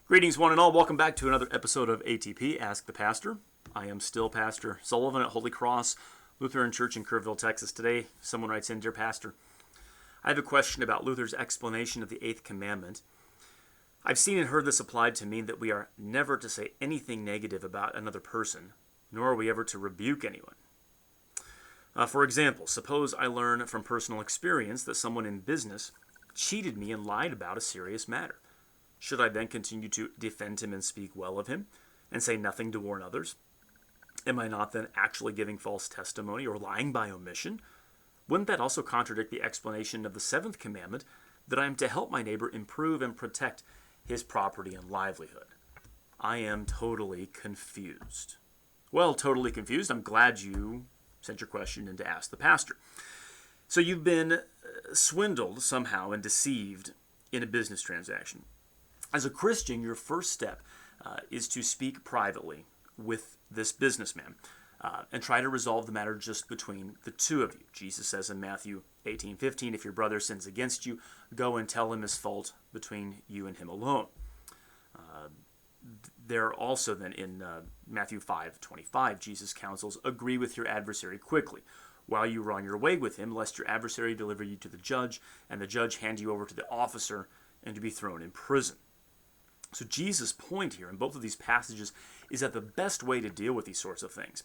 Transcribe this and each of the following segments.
Greetings, one and all. Welcome back to another episode of ATP, Ask the Pastor. I am still Pastor Sullivan at Holy Cross Lutheran Church in Kerrville, Texas. Today, someone writes in, Dear Pastor, I have a question about Luther's explanation of the 8th Commandment. I've seen and heard this applied to mean that we are never to say anything negative about another person, nor are we ever to rebuke anyone. For example, suppose I learn from personal experience that someone in business cheated me and lied about a serious matter. Should I then continue to defend him and speak well of him, and say nothing to warn others? Am I not then actually giving false testimony or lying by omission? Wouldn't that also contradict the explanation of the 7th commandment that I am to help my neighbor improve and protect his property and livelihood? I am totally confused. Well, totally confused. I'm glad you sent your question in to ask the pastor. So you've been swindled somehow and deceived in a business transaction. As a Christian, your first step is to speak privately with this businessman and try to resolve the matter just between the two of you. Jesus says in Matthew 18:15, if your brother sins against you, go and tell him his fault between you and him alone. There also then in Matthew 5:25, Jesus counsels, agree with your adversary quickly while you are on your way with him, lest your adversary deliver you to the judge, and the judge hand you over to the officer, and to be thrown in prison. So Jesus' point here in both of these passages is that the best way to deal with these sorts of things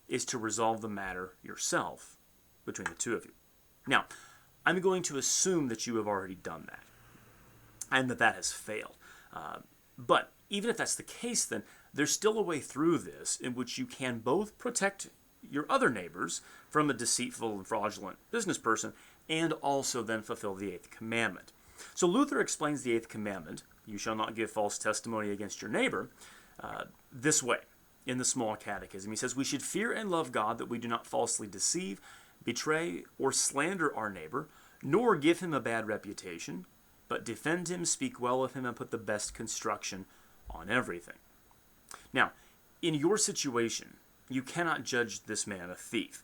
is to resolve the matter yourself between the two of you. Now, I'm going to assume that you have already done that and that has failed. But even if that's the case, then there's still a way through this in which you can both protect your other neighbors from a deceitful and fraudulent business person and also then fulfill the 8th commandment. So Luther explains the 8th commandment, you shall not give false testimony against your neighbor, this way, in the Small Catechism. He says, we should fear and love God that we do not falsely deceive, betray, or slander our neighbor, nor give him a bad reputation, but defend him, speak well of him, and put the best construction on everything. Now, in your situation, you cannot judge this man a thief.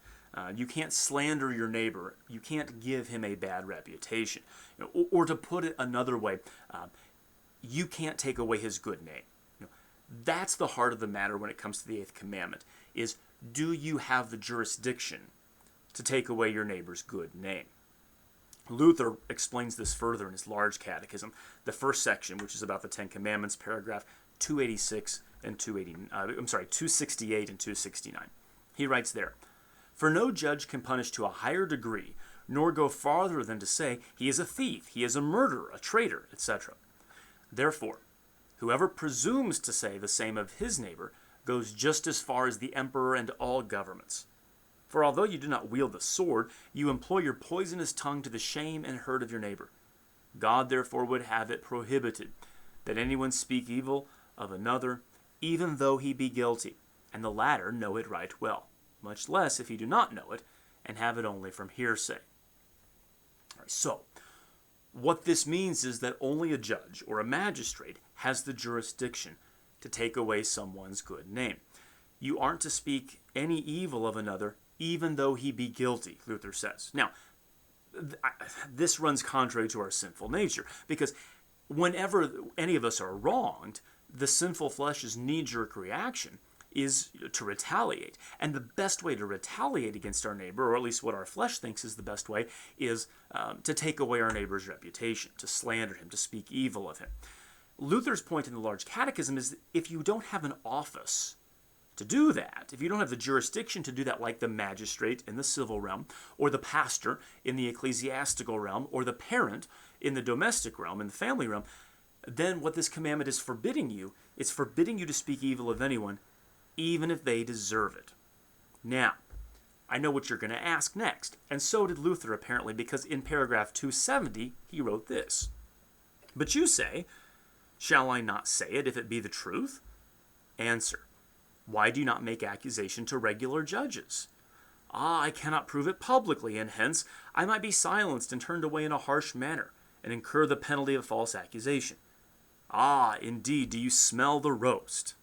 You can't slander your neighbor. You can't give him a bad reputation. Or to put it another way, you can't take away his good name. That's the heart of the matter when it comes to the 8th commandment, is do you have the jurisdiction to take away your neighbor's good name? Luther explains this further in his large catechism, the first section, which is about the 10 commandments, paragraph 286 and 268 and 269. He writes there, for no judge can punish to a higher degree, nor go farther than to say he is a thief, he is a murderer, a traitor, etc. Therefore, whoever presumes to say the same of his neighbor goes just as far as the emperor and all governments. For although you do not wield the sword, you employ your poisonous tongue to the shame and hurt of your neighbor. God therefore would have it prohibited that anyone speak evil of another, even though he be guilty, and the latter know it right well, much less if he do not know it, and have it only from hearsay. All right, so, what this means is that only a judge or a magistrate has the jurisdiction to take away someone's good name. You aren't to speak any evil of another, even though he be guilty, Luther says. Now, this runs contrary to our sinful nature, because whenever any of us are wronged, the sinful flesh's knee-jerk reaction is to retaliate. And the best way to retaliate against our neighbor, or at least what our flesh thinks is the best way, is to take away our neighbor's reputation, to slander him, to speak evil of him. Luther's point in the Large Catechism is that if you don't have an office to do that, if you don't have the jurisdiction to do that, like the magistrate in the civil realm, or the pastor in the ecclesiastical realm, or the parent in the domestic realm, in the family realm, then what this commandment is forbidding you, it's forbidding you to speak evil of anyone, even if they deserve it. Now, I know what you're going to ask next, and so did Luther apparently, because in paragraph 270, he wrote this. But you say, shall I not say it if it be the truth? Answer, why do you not make accusation to regular judges? I cannot prove it publicly, and hence I might be silenced and turned away in a harsh manner, and incur the penalty of false accusation. Indeed, do you smell the roast?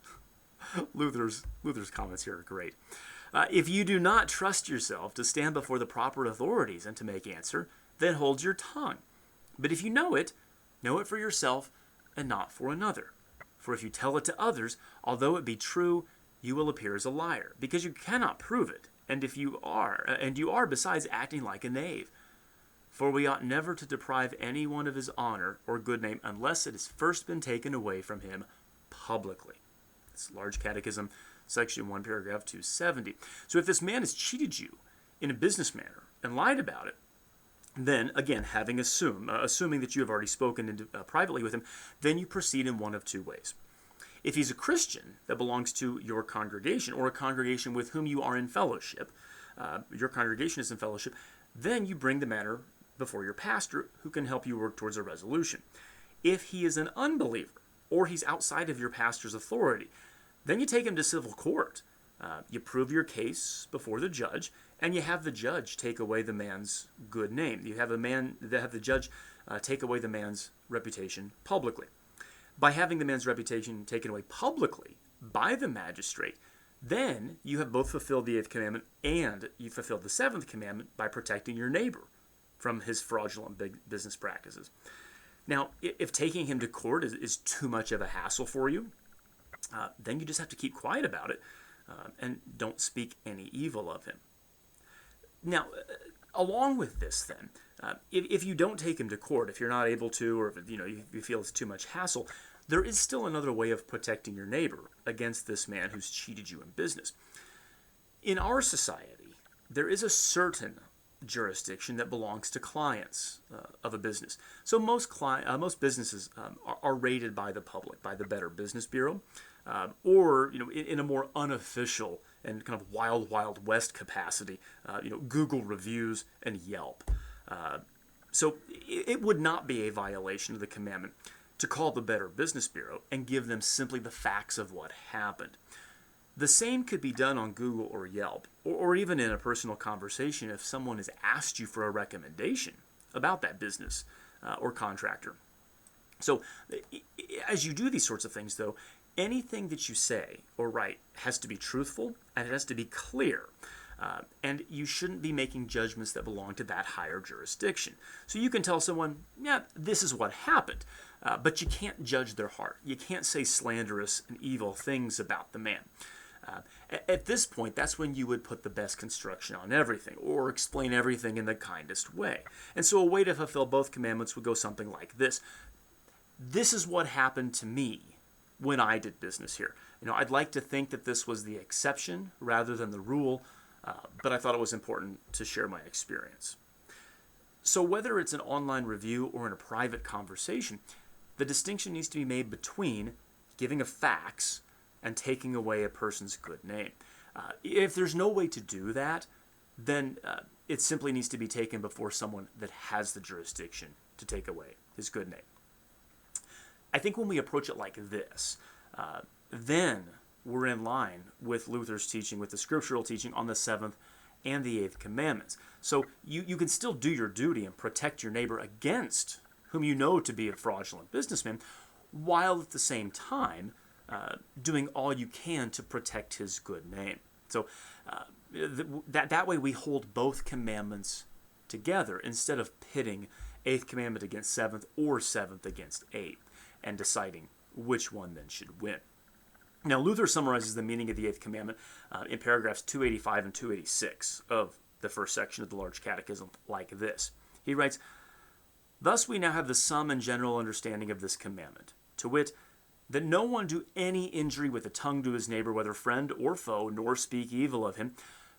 Luther's comments here are great. If you do not trust yourself to stand before the proper authorities and to make answer, then hold your tongue. But if you know it for yourself, and not for another. For if you tell it to others, although it be true, you will appear as a liar, because you cannot prove it, and you are besides acting like a knave. For we ought never to deprive anyone of his honor or good name unless it has first been taken away from him publicly. It's Large Catechism, section 1, paragraph 270. So if this man has cheated you in a business manner and lied about it, then, again, assuming that you have already spoken privately with him, then you proceed in one of two ways. If he's a Christian that belongs to your congregation or a congregation with whom you are in fellowship, your congregation is in fellowship, then you bring the matter before your pastor who can help you work towards a resolution. If he is an unbeliever or he's outside of your pastor's authority, then you take him to civil court. You prove your case before the judge, and you have the judge take away the man's good name. You have the judge take away the man's reputation publicly. By having the man's reputation taken away publicly by the magistrate, then you have both fulfilled the 8th commandment and you fulfilled the 7th commandment by protecting your neighbor from his fraudulent business practices. Now, if taking him to court is too much of a hassle for you, then you just have to keep quiet about it and don't speak any evil of him. Now, along with this then, if you don't take him to court, if you're not able to, or if you feel it's too much hassle, there is still another way of protecting your neighbor against this man who's cheated you in business. In our society, there is a certain jurisdiction that belongs to clients of a business. So most businesses are rated by the public, by the Better Business Bureau, or in a more unofficial and kind of wild west capacity, Google reviews and Yelp. So it would not be a violation of the commandment to call the Better Business Bureau and give them simply the facts of what happened. The same could be done on Google or Yelp, or even in a personal conversation if someone has asked you for a recommendation about that business or contractor. So as you do these sorts of things, though, anything that you say or write has to be truthful and it has to be clear. And you shouldn't be making judgments that belong to that higher jurisdiction. So you can tell someone, yeah, this is what happened, but you can't judge their heart. You can't say slanderous and evil things about the man. At this point, that's when you would put the best construction on everything, or explain everything in the kindest way. And so a way to fulfill both commandments would go something like this. This is what happened to me when I did business here. I'd like to think that this was the exception rather than the rule, but I thought it was important to share my experience. So whether it's an online review or in a private conversation, the distinction needs to be made between giving of facts and taking away a person's good name. If there's no way to do that, then it simply needs to be taken before someone that has the jurisdiction to take away his good name. I think when we approach it like this, then we're in line with Luther's teaching, with the scriptural teaching on the 7th and the 8th commandments. So you can still do your duty and protect your neighbor against whom you know to be a fraudulent businessman, while at the same time doing all you can to protect his good name. So that way we hold both commandments together instead of pitting 8th commandment against 7th or 7th against 8th and deciding which one then should win. Now, Luther summarizes the meaning of the 8th commandment in paragraphs 285 and 286 of the first section of the Large Catechism like this. He writes, "Thus we now have the sum and general understanding of this commandment, to wit, that no one do any injury with the tongue to his neighbor, whether friend or foe, nor speak evil of him,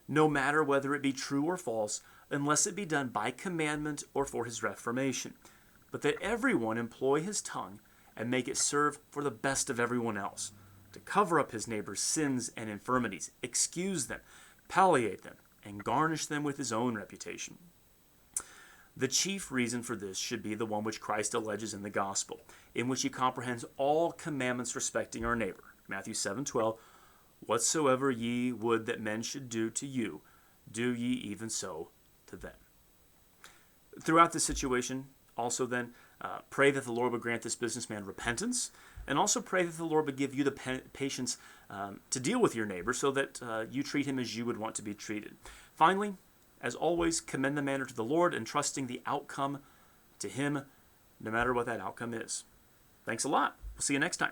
no matter whether it be true or false, unless it be done by commandment or for his reformation, but that everyone employ his tongue and make it serve for the best of everyone else, to cover up his neighbor's sins and infirmities, excuse them, palliate them, and garnish them with his own reputation. The chief reason for this should be the one which Christ alleges in the gospel, in which he comprehends all commandments respecting our neighbor. Matthew 7:12, whatsoever ye would that men should do to you, do ye even so to them." Throughout this situation, also then, pray that the Lord would grant this businessman repentance, and also pray that the Lord would give you the patience to deal with your neighbor so that you treat him as you would want to be treated. Finally, as always, commend the matter to the Lord, entrusting the outcome to him, no matter what that outcome is. Thanks a lot. We'll see you next time.